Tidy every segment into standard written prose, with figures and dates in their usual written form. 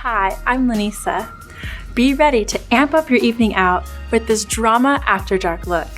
Hi, I'm Lanisa. Be ready to amp up your evening out with this drama after dark look.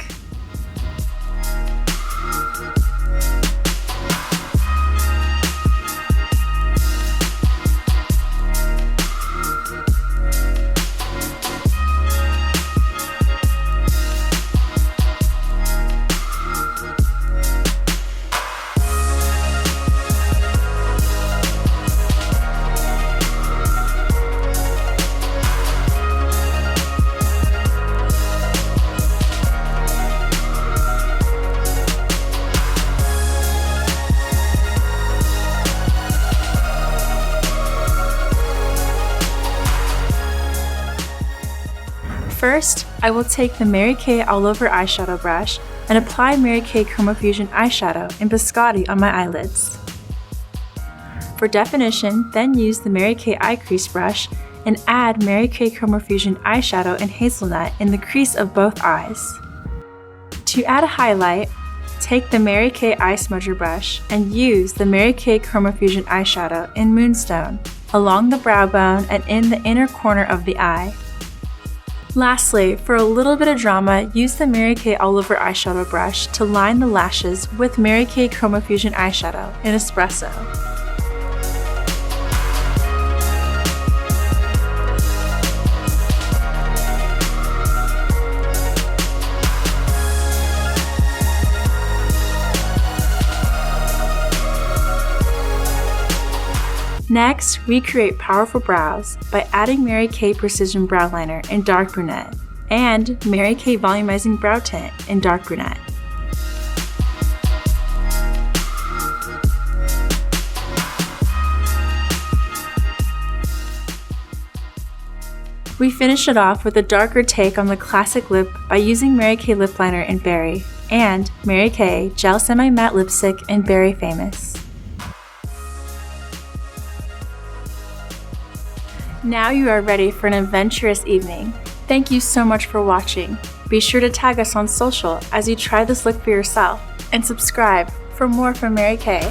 First, I will take the Mary Kay All Over eyeshadow brush and apply Mary Kay Chromafusion eyeshadow in Biscotti on my eyelids. For definition, then use the Mary Kay Eye Crease brush and add Mary Kay Chromafusion eyeshadow in Hazelnut in the crease of both eyes. To add a highlight, take the Mary Kay Eye Smudger brush and use the Mary Kay Chromafusion eyeshadow in Moonstone along the brow bone and in the inner corner of the eye. Lastly, for a little bit of drama, use the Mary Kay All Over eyeshadow brush to line the lashes with Mary Kay Chromafusion eyeshadow in Espresso. Next, recreate powerful brows by adding Mary Kay Precision Brow Liner in Dark Brunette and Mary Kay Volumizing Brow Tint in Dark Brunette. We finish it off with a darker take on the classic lip by using Mary Kay Lip Liner in Berry and Mary Kay Gel Semi-Matte Lipstick in Berry Famous. Now you are ready for an adventurous evening. Thank you so much for watching. Be sure to tag us on social as you try this look for yourself and subscribe for more from Mary Kay.